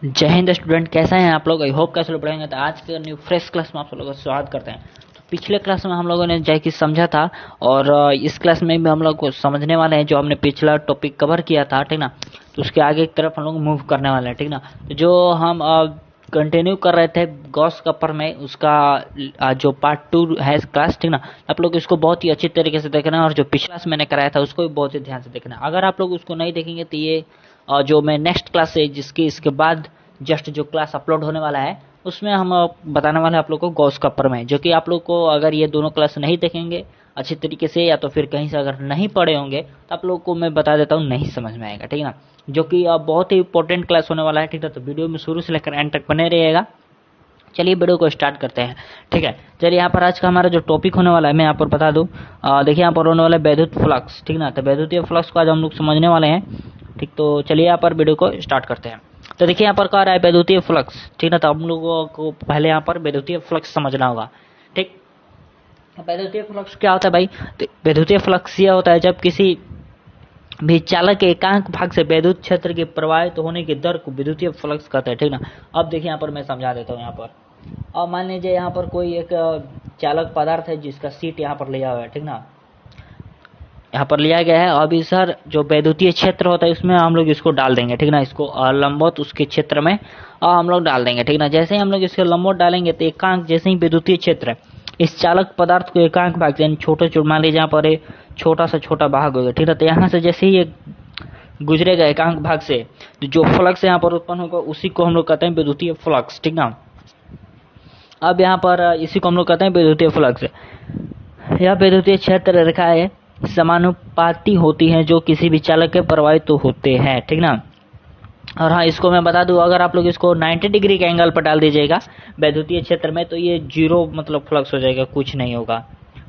जय हिंद स्टूडेंट, कैसे हैं आप लोग। आई होप कैसे लोग पढ़ेंगे। तो आज के न्यू फ्रेश क्लास में आप सब लोगों का स्वागत करते हैं। तो पिछले क्लास में हम लोगों ने जय की समझा था और इस क्लास में भी हम लोग को समझने वाले हैं जो हमने पिछला टॉपिक कवर किया था, ठीक ना। तो उसके आगे की तरफ हम लोग मूव करने वाले हैं, ठीक ना। तो जो हम कंटिन्यू कर रहे थे गॉस कपर में, उसका जो पार्ट 2 है क्लास, ठीक ना। आप लोग इसको बहुत ही अच्छी तरीके से देखना है और जो पिछला क्लास मैंने कराया था उसको भी बहुत ही ध्यान से देखना है। अगर आप लोग उसको नहीं देखेंगे तो ये जो मैं नेक्स्ट क्लास है जिसकी इसके बाद जस्ट जो क्लास अपलोड होने वाला है उसमें हम बताने वाले हैं आप लोग को गॉस कपर में, जो कि आप लोग को अगर ये दोनों क्लास नहीं देखेंगे अच्छी तरीके से या तो फिर कहीं से अगर नहीं पढ़े होंगे तो आप लोग को मैं बता देता हूँ नहीं समझ में आएगा, ठीक है ना। जो कि बहुत ही इंपॉर्टेंट क्लास होने वाला है, ठीक है। तो वीडियो में शुरू से लेकर एंड तक बने रहिएगा। चलिए वीडियो को स्टार्ट करते हैं, ठीक है। चलिए यहाँ पर आज का हमारा जो टॉपिक होने वाला है मैं यहाँ पर बता दूँ। देखिए यहाँ पर होने वाला है वैद्युत फ्लक्स, ठीक ना। तो वैद्युतीय फ्लक्स को आज हम लोग समझने वाले हैं, ठीक। तो चलिए यहाँ पर वीडियो को स्टार्ट करते हैं। तो देखिए यहाँ पर कह रहा है वैद्युतीय फ्लक्स, ठीक ना। तो हम लोगों को पहले यहाँ पर वैद्युतीय फ्लक्स समझना होगा, ठीक। वैद्युतीय फ्लक्स क्या होता है भाई। तो वैद्युतीय फ्लक्स यह होता है जब किसी भी चालक के एकांक भाग से विद्युत क्षेत्र के प्रवाहित होने की दर को विद्युतीय फ्लक्स कहते हैं, ठीक ना। अब देखिए यहाँ पर मैं समझा देता हूँ। यहाँ पर अब मान लीजिए यहाँ पर कोई एक चालक पदार्थ है जिसका सीट यहाँ पर लिया हुआ है, ठीक ना। यहाँ पर लिया गया है। अब इस सर जो वैद्युतीय क्षेत्र होता है उसमें हम लोग इसको डाल देंगे, ठीक ना। इसको लंबवत उसके क्षेत्र में हम लोग डाल देंगे, ठीक ना। जैसे ही हम लोग इसके लंबवत डालेंगे तो एकांक जैसे ही विद्युतीय क्षेत्र है इस चालक पदार्थ को एकांक भाग यानी छोटे छोटे, मान लीजिए यहाँ पर एक छोटा सा छोटा भाग होगा, ठीक है। तो यहाँ से जैसे ही ये गुजरेगा एकांक भाग से तो जो फ्लक्स यहाँ पर उत्पन्न होगा उसी को हम लोग कहते हैं विद्युतीय फ्लक्स, ठीक ना। अब यहाँ पर इसी को हम लोग कहते हैं विद्युतीय फ्लक्स। यह विद्युतीय क्षेत्र रेखाएं समानुपाती होती हैं जो किसी भी चालक के प्रवाहित तो होते हैं, ठीक ना। और हाँ, इसको मैं बता दूं, अगर आप लोग इसको 90 डिग्री के एंगल पर डाल दीजिएगा वैद्युतीय क्षेत्र में तो ये जीरो मतलब फ्लक्स हो जाएगा, कुछ नहीं होगा,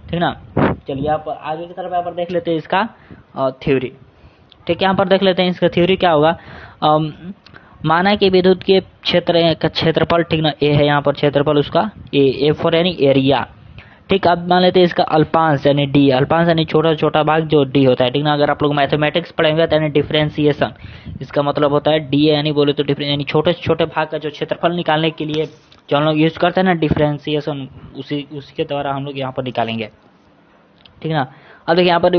ठीक ना। चलिए आप आगे की तरफ यहाँ पर देख लेते हैं इसका थ्योरी, ठीक। यहाँ पर देख लेते हैं इसका थ्योरी क्या होगा। माना कि विद्युत के क्षेत्र का क्षेत्रफल, ठीक ना, ए है यहाँ पर क्षेत्रफल उसका ए फॉर यानी एरिया, ठीक। अब मान लेते हैं इसका अल्पांश यानी डी, अल्पांश यानी छोटा छोटा भाग जो डी होता है, ठीक ना। अगर आप लोग मैथमेटिक्स पढ़ेंगे तो यानी डिफरेंशिएशन, इसका मतलब होता है डी यानी बोले तो डिफरेंस यानी छोटे छोटे भाग का जो क्षेत्रफल निकालने के लिए जो हम लोग यूज करते हैं ना डिफरेंशिएशन, उसी के द्वारा हम लोग यहाँ पर निकालेंगे, ठीक ना। अब देखिए यहाँ पर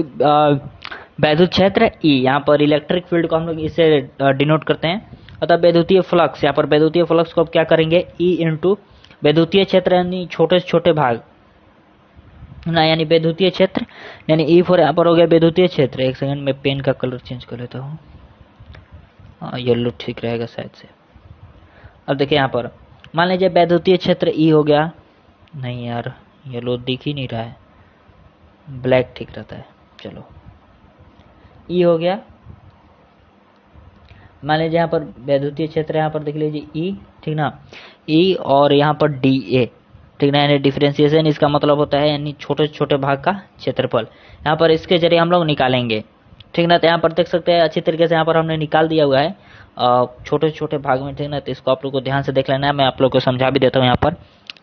वैद्युत क्षेत्र ई, यहाँ पर इलेक्ट्रिक फील्ड को हम लोग इससे डिनोट करते हैं। अतः वैद्युतीय फ्लक्स, यहाँ पर वैद्युतीय फ्लक्स को अब क्या करेंगे ई इंटू वैद्युतीय क्षेत्र यानी छोटे छोटे भाग ना, यानी वैद्युतीय क्षेत्र यानी ई फॉर यहाँ पर हो गया वैद्युतीय क्षेत्र। एक सेकंड में पेन का कलर चेंज कर लेता हूँ, येलो ठीक रहेगा शायद से। अब देखिए यहाँ पर मान लीजिए वैद्युतीय क्षेत्र ई हो गया, नहीं यार येलो दिख ही नहीं रहा है, ब्लैक ठीक रहता है। चलो ई हो गया, मान लीजिए यहाँ पर वैद्युतीय क्षेत्र यहाँ पर देख लीजिए ई, ठीक ना। ई और यहाँ पर डी ए, ठीक ना, यानी डिफरेंशिएशन इसका मतलब होता है यानी छोटे छोटे भाग का क्षेत्रफल। यहाँ पर इसके जरिए हम लोग निकालेंगे, ठीक ना। तो यहाँ पर देख सकते हैं अच्छी तरीके से यहाँ पर हमने निकाल दिया हुआ है छोटे छोटे भाग में, ठीक ना। तो इसको आप लोग को ध्यान से देख लेना है, मैं आप लोग को समझा भी देता हूँ। यहाँ पर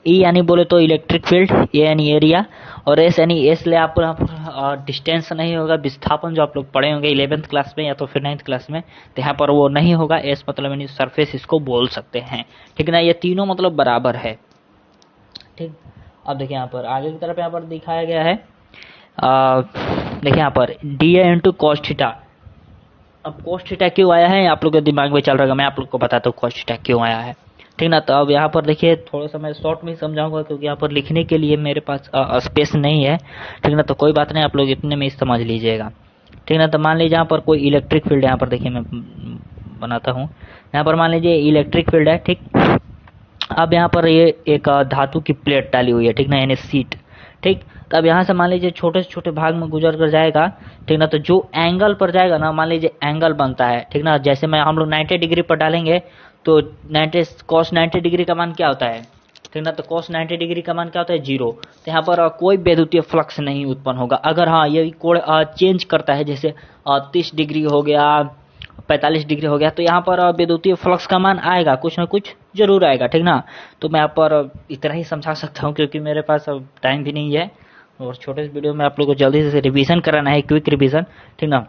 ई यानी बोले तो इलेक्ट्रिक फील्ड, ए यानी एरिया और एस यानी एस ले आप यहाँ पर डिस्टेंस नहीं होगा, विस्थापन जो आप लोग पढ़े होंगे 11th क्लास में या तो फिर 9th क्लास में, तो यहाँ पर वो नहीं होगा। एस मतलब यानी सरफेस इसको बोल सकते हैं, ठीक ना। ये तीनों मतलब बराबर है, ठीक। अब देखिए यहाँ पर आगे की तरफ यहाँ पर दिखाया गया है, देखिए यहाँ पर D A into cos theta. अब कॉस थीटा क्यों आया है आप लोग के दिमाग में चल रहा है, मैं आप लोग को बताता हूँ कॉस थीटा क्यों आया है, ठीक ना। तो अब यहाँ पर देखिए थोड़ा सा मैं शॉर्ट में समझाऊंगा क्योंकि यहाँ पर लिखने के लिए मेरे पास स्पेस नहीं है, ठीक ना। तो कोई बात नहीं, आप लोग इतने में समझ लीजिएगा, ठीक ना। तो मान लीजिए यहाँ पर कोई इलेक्ट्रिक फील्ड, यहाँ पर देखिए मैं बनाता हूँ, यहाँ पर मान लीजिए इलेक्ट्रिक फील्ड है, ठीक। अब यहाँ पर ये एक धातु की प्लेट डाली हुई है, ठीक ना, यानी सीट, ठीक। तो अब यहाँ से मान लीजिए छोटे से छोटे भाग में गुजर कर जाएगा, ठीक ना। तो जो एंगल पर जाएगा ना, मान लीजिए एंगल बनता है, ठीक ना। जैसे मैं हम लोग 90 डिग्री पर डालेंगे तो 90 cos 90 डिग्री का मान क्या होता है, ठीक ना। तो cos 90 डिग्री का मान क्या होता है, जीरो। तो यहाँ पर कोई वैद्युतीय फ्लक्स नहीं उत्पन्न होगा। अगर हाँ ये कोण चेंज करता है, जैसे 30 डिग्री हो गया, 45 डिग्री हो गया, तो यहाँ पर विद्युतीय फ्लक्स का मान आएगा, कुछ ना कुछ जरूर आएगा, ठीक ना। तो मैं यहाँ पर इतना ही समझा सकता हूँ क्योंकि मेरे पास अब टाइम भी नहीं है और छोटे वीडियो में आप लोग को जल्दी से रिवीजन कराना है, क्विक रिवीजन, ठीक ना।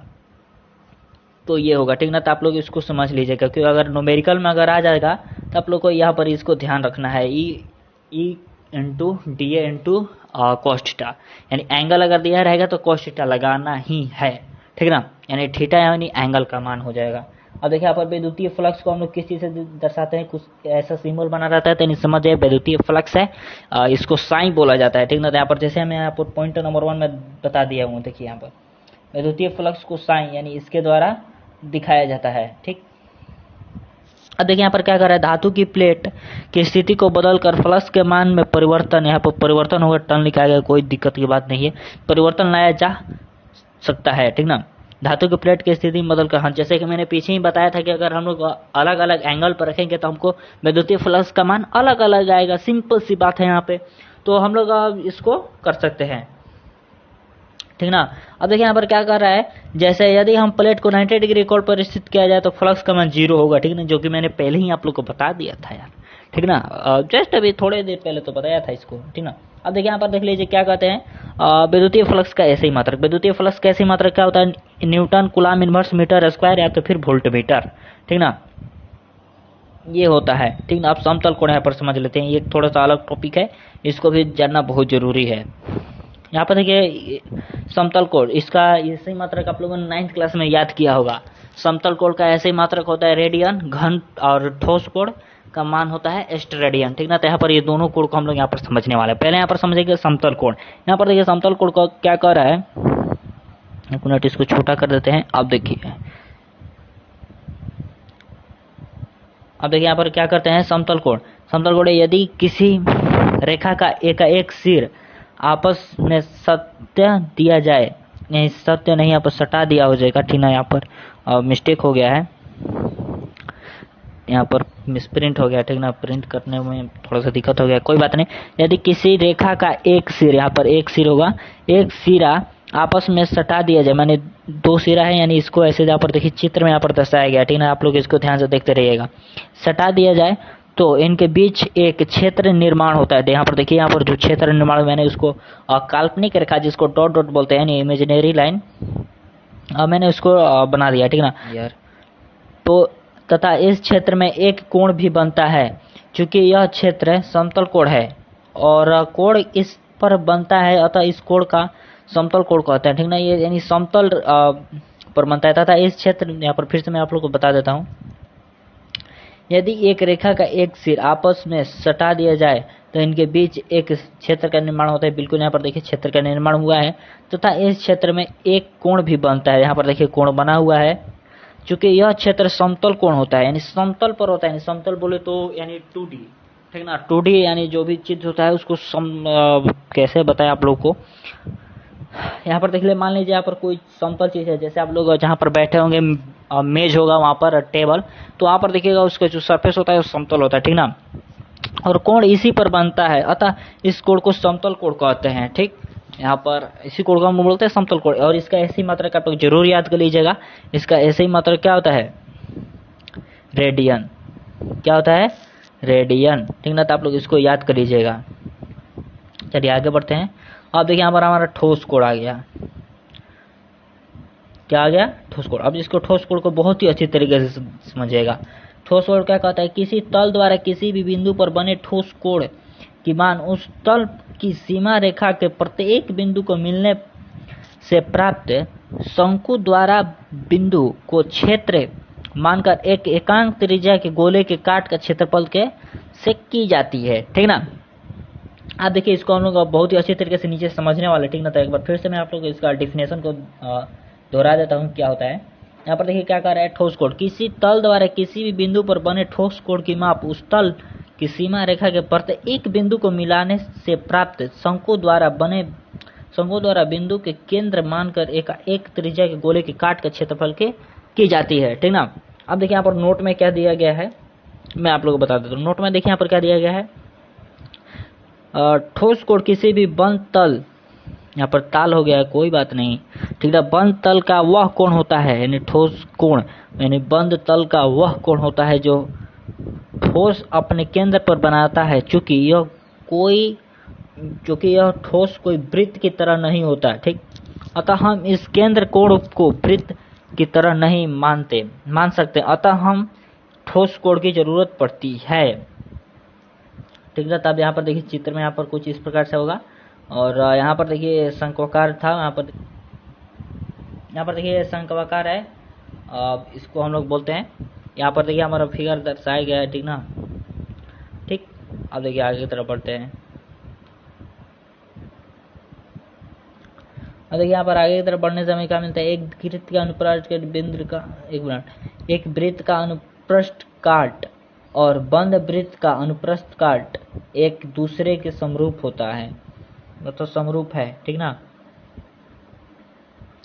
तो ये होगा, ठीक ना। तो आप लोग इसको समझ लीजिएगा, क्योंकि अगर न्यूमेरिकल में अगर आ जाएगा तो आप लोग को यहाँ पर इसको ध्यान रखना है, E into D A into cos theta, यानी एंगल अगर दिया रहेगा तो कॉस थीटा लगाना ही है, ठीक ना। यानी थीटा यानी एंगल का मान हो जाएगा। अब देखिए यहाँ पर विद्युतीय फ्लक्स को हम लोग किस चीज़ से दर्शाते हैं, कुछ ऐसा सिंबल बना रहता है, तो नहीं समझ जाए विद्युतीय फ्लक्स है, इसको साइन बोला जाता है, ठीक ना। तो यहाँ पर जैसे मैं यहाँ पर पॉइंट नंबर 1 में बता दिया हूँ, देखिए यहाँ पर विद्युतीय फ्लक्स को साइन यानी इसके द्वारा दिखाया जाता है, ठीक। अब देखिए यहाँ पर क्या कर रहा है, धातु की प्लेट की स्थिति को बदलकर फ्लक्स के मान में परिवर्तन, यहाँ पर परिवर्तन होगा, टर्न लिखा गया, कोई दिक्कत की बात नहीं है, परिवर्तन लाया जा सकता है, ठीक ना। धातु की प्लेट की स्थिति में बदलकर, हाँ जैसे कि मैंने पीछे ही बताया था कि अगर हम लोग अलग अलग एंगल पर रखेंगे तो हमको विद्युतीय फ्लक्स का मान अलग अलग आएगा, सिंपल सी बात है यहाँ पे। तो हम लोग इसको कर सकते हैं, ठीक ना। अब देखिए यहाँ पर क्या कर रहा है, जैसे यदि हम प्लेट को 90 डिग्री कोण पर स्थित किया जाए तो फ्लक्स का मान 0 होगा, ठीक ना, जो कि मैंने पहले ही आप लोग को बता दिया था यार, ठीक ना। जस्ट अभी थोड़े देर पहले तो बताया था इसको, ठीक ना। अब देखिए यहाँ पर देख लीजिए क्या कहते हैं, विद्युतीय फ्लक्स का ऐसे ही मात्रक। विद्युतीय फ्लक्स का ऐसे ही मात्रक क्या होता है, newton coulomb inverse metre square या तो फिर वोल्ट मीटर, ठीक ना, ये होता है, ठीक ना। आप समतल कोण यहाँ पर समझ लेते हैं, ये थोड़ा सा अलग टॉपिक है, इसको भी जानना बहुत जरूरी है। यहाँ पर देखिए समतल कोण, इसका ऐसे ही मात्रक आप लोगों ने 9th क्लास में याद किया होगा। समतल कोण का ऐसे ही मात्रक होता है रेडियन, घन और ठोस कोण का मान होता है एस्टेरेडियन, ठीक ना। तो यहाँ पर ये दोनों कोण को हम लोग यहाँ पर समझने वाले हैं। पहले यहाँ पर समझेंगे समतल कोण। यहाँ पर देखिए समतल कोण को क्या कर रहा है, एक मिनट इसको छोटा कर देते हैं। अब देखिए यहाँ पर क्या करते हैं, समतल कोण। समतल कोण यदि किसी रेखा का एक सिर आपस में सत्य दिया जाए, नहीं सत्य नहीं, यहाँ पर सटा दिया हो जाएगा, ठीक ना। यहाँ पर मिस्टेक हो गया है, यहाँ पर मिसप्रिंट हो गया, ठीक ना, प्रिंट करने में थोड़ा सा दिक्कत हो गया, कोई बात नहीं। यदि किसी रेखा का एक सिर, यहाँ पर एक सिर होगा, एक सिरा आपस में सटा दिया जाए, माने 2 सिरा है, यानी इसको ऐसे यहाँ पर देखिए चित्र में यहाँ पर दर्शाया गया, ठीक ना। आप लोग इसको ध्यान से देखते रहिएगा। सटा दिया जाए तो इनके बीच एक क्षेत्र निर्माण होता है। यहाँ पर देखिए, यहाँ पर जो क्षेत्र निर्माण, मैंने उसको काल्पनिक रेखा जिसको डॉट डॉट बोलते हैं, यानी इमेजिनरी लाइन, मैंने उसको बना दिया, ठीक ना यार। तो तथा इस क्षेत्र में एक कोण भी बनता है, क्योंकि यह क्षेत्र समतल कोण है और कोण इस पर बनता है, अतः इस कोण का समतल कोण कहते हैं, ठीक ना। ये यानी समतल पर बनता है। तथा इस क्षेत्र, यहाँ पर फिर से मैं आप लोग को बता देता हूँ, यदि एक रेखा का एक सिर आपस में सटा दिया जाए तो इनके बीच एक क्षेत्र का निर्माण होता है। बिल्कुल यहाँ पर देखिए क्षेत्र का निर्माण हुआ है, तथा इस क्षेत्र में एक कोण भी बनता है। यहाँ पर देखिए कोण बना हुआ है, चूंकि यह क्षेत्र समतल कोण होता है, यानी समतल पर होता है। यानी समतल बोले तो यानी 2D, ठीक ना। 2D यानी जो भी चीज होता है उसको कैसे बताएं आप लोग को। यहाँ पर देख ले, मान लीजिए यहाँ पर कोई समतल चीज है, जैसे आप लोग जहाँ पर बैठे होंगे, मेज होगा वहाँ पर, टेबल, तो वहाँ पर देखिएगा उसका जो सरफेस होता है वो समतल होता है, ठीक ना। और कोण इसी पर बनता है, अतः इस कोण को समतल कोण कहते हैं, ठीक। यहाँ पर इसी कोण को हम बोलते हैं समतल कोण। और इसका ऐसी मात्रक आप लोग जरूर याद कर लीजिएगा, इसका ऐसे ही मात्रक क्या होता है, रेडियन। क्या होता है, रेडियन, ठीक ना। तो आप लोग इसको याद कर लीजिएगा। चलिए आगे बढ़ते हैं। अब देखिए यहाँ पर हमारा ठोस कोण आ गया। क्या आ गया, ठोस कोण। अब इसको ठोस कोण को बहुत ही अच्छी तरीके से समझिएगा। ठोस कोण क्या कहता है, किसी तल द्वारा किसी भी बिंदु पर बने ठोस कोण की मान उस तल की सीमा रेखा के प्रत्येक बिंदु को मिलने से प्राप्त शंकु द्वारा बिंदु को क्षेत्र मानकर एक एकांक त्रिज्या के गोले के काट का क्षेत्रफल के से की जाती है, ठीक ना। आप देखिए इसको हम लोग बहुत ही अच्छे तरीके से नीचे समझने वाले, ठीक ना। तो एक बार फिर से मैं आप लोग इसका डिफिनेशन को दोहरा देता हूँ, क्या होता है। यहाँ पर देखिए क्या कह रहा है, ठोस कोण, किसी तल द्वारा किसी भी बिंदु पर बने ठोस कोण की माप उस तल की सीमा रेखा के प्रत्येक बिंदु को मिलाने से प्राप्त शंकु द्वारा बिंदु के केंद्र मानकर एक त्रिज्या के गोले के काट के क्षेत्रफल के की जाती है, ठीक ना। अब देखिए यहाँ पर नोट में क्या दिया गया है, मैं आप लोगों को बता देता हूँ। नोट में देखिए यहाँ पर क्या दिया गया है, ठोस कोण किसी भी बंद तल, यहाँ पर ताल हो गया है, कोई बात नहीं, ठीक है। बंद तल का वह कोण होता है, यानी ठोस कोण यानी बंद तल का वह कोण होता है जो ठोस अपने केंद्र पर बनाता है, चूंकि यह ठोस कोई वृत्त की तरह नहीं होता, ठीक। अतः हम इस केंद्र कोण को वृत्त की तरह नहीं मान सकते, अतः हम ठोस कोड की जरूरत पड़ती है। ठीक है, तब यहाँ पर देखिए चित्र में यहाँ पर कुछ इस प्रकार से होगा, और यहाँ पर देखिए शंक्वाकार था, यहाँ पर देखिए शंक्वाकार है, इसको हम लोग बोलते हैं। यहाँ पर देखिए हमारा फिगर दर्शाया गया है, ठीक ना। ठीक, अब देखिए आगे की तरफ बढ़ते हैं। अब देखिए यहाँ पर आगे की तरफ बढ़ने से हमें क्या मिलता है, एक वृत्त का अनुप्रस्थ बिंदु का एक वृत्त का अनुप्रस्थ काट और बंद वृत्त का अनुप्रस्थ काट एक दूसरे के समरूप होता है, मतलब समरूप है, ठीक ना।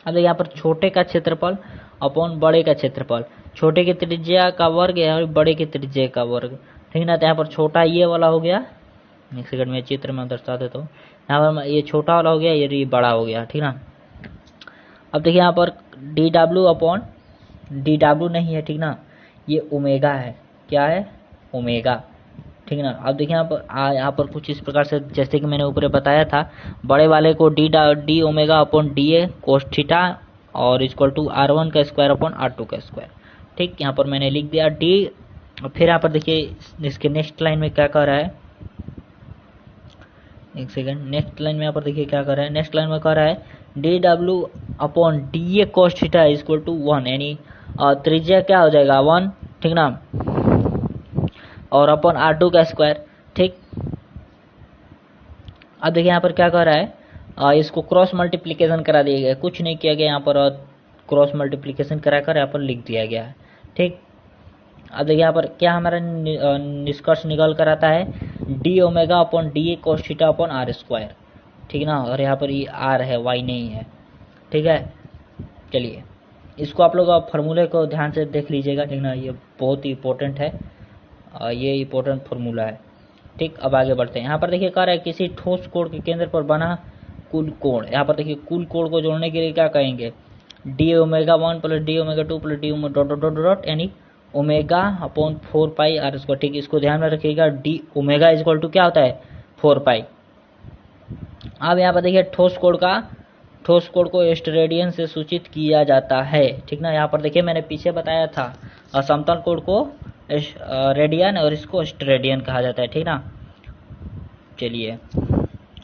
अब यहाँ पर छोटे का क्षेत्रफल अपॉन बड़े का क्षेत्रफल, छोटे की त्रिज्या का वर्ग है और बड़े की त्रिज्या का वर्ग, ठीक ना। तो यहाँ पर छोटा ये वाला हो गया, एक सेकंड में चित्र में दर्शा देता हूँ। यहाँ पर ये छोटा वाला हो गया, ये बड़ा हो गया, ठीक ना। अब देखिए यहाँ पर D W upon D W नहीं है, ठीक ना, ये ओमेगा है। क्या है? ओमेगा, ठीक ना। अब देखिए यहाँ पर कुछ इस प्रकार से, जैसे कि मैंने ऊपर बताया था, बड़े वाले को D omega upon D A cos theta और इक्वल टू R1 का स्क्वायर अपॉन R2 का स्क्वायर। ठीक, यहाँ पर मैंने लिख दिया डी। फिर यहाँ पर देखिए इसके नेक्स्ट लाइन में क्या कर रहा है, एक सेकंड, नेक्स्ट लाइन में यहाँ पर देखिए क्या कर रहा है, नेक्स्ट लाइन में कर रहा है D W upon D A cos theta equal to 1, यानी त्रिज्या क्या हो जाएगा 1, ठीक ना, और अपॉन R2 का स्क्वायर। ठीक, अब देखिए यहाँ पर क्या कर रहा है, इसको क्रॉस मल्टीप्लीकेशन करा दिया गया, कुछ नहीं किया गया, यहाँ पर क्रॉस मल्टीप्लीकेशन कराकर यहाँ पर लिख दिया गया है। ठीक, अब देखिए यहाँ पर क्या हमारा निष्कर्ष निकल कर आता है, D omega upon D A cos theta upon R square, ठीक ना। और यहाँ पर ये आर है, वाई नहीं है, ठीक है। चलिए इसको आप लोग फार्मूले को ध्यान से देख लीजिएगा, ठीक ना, ये बहुत ही इंपॉर्टेंट है, ये इंपॉर्टेंट फार्मूला है। ठीक, अब आगे बढ़ते हैं। यहाँ पर देखिए कह रहा है किसी ठोस कोण के केंद्र पर बना कुल कोण, यहाँ पर देखिए कुल कोण को जोड़ने के लिए क्या कहेंगे, D omega 1 plus D omega 2 plus D omega dot dot dot यानी omega upon 4 pi R square. ठीक, इसको ध्यान में रखिएगा, डी ओमेगा इक्वल टू क्या होता है 4 पाई। अब यहाँ पर देखिए ठोस कोण को स्टेरेडियन से सूचित किया जाता है, ठीक ना। यहाँ पर देखिए मैंने पीछे बताया था, समतल कोण को रेडियन और इसको स्टेरेडियन कहा जाता है, ठीक ना। चलिए,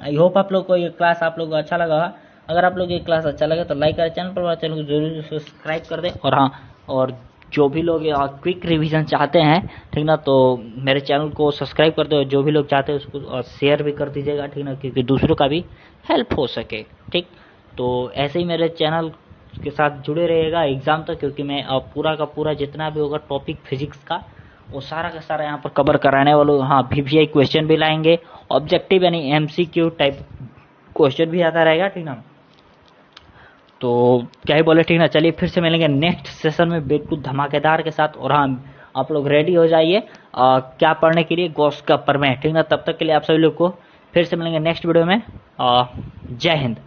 आई होप आप लोग को ये क्लास आप लोग को अच्छा लगा। अगर आप लोग ये क्लास अच्छा लगे तो लाइक करें, चैनल पर चैनल को जरूर सब्सक्राइब कर दें। और हाँ, और जो भी लोग क्विक रिवीजन चाहते हैं, ठीक ना, तो मेरे चैनल को सब्सक्राइब कर दो, जो भी लोग चाहते हैं उसको शेयर भी कर दीजिएगा, ठीक ना, क्योंकि दूसरों का भी हेल्प हो सके। ठीक, तो ऐसे ही मेरे चैनल के साथ जुड़े रहिएगा एग्जाम तक, क्योंकि मैं अब पूरा का पूरा जितना भी होगा टॉपिक फिजिक्स का वो सारा का सारा यहाँ पर कवर कराने वालों। हाँ, VVI क्वेश्चन भी लाएंगे, ऑब्जेक्टिव यानी MCQ टाइप क्वेश्चन भी आता रहेगा, ठीक ना। तो क्या ही बोले, ठीक ना। चलिए फिर से मिलेंगे नेक्स्ट सेशन में बिल्कुल धमाकेदार के साथ। और हाँ, आप लोग रेडी हो जाइए क्या पढ़ने के लिए, गॉस का प्रमेय, ठीक ना। तब तक के लिए आप सभी लोग को फिर से मिलेंगे नेक्स्ट वीडियो में। जय हिंद।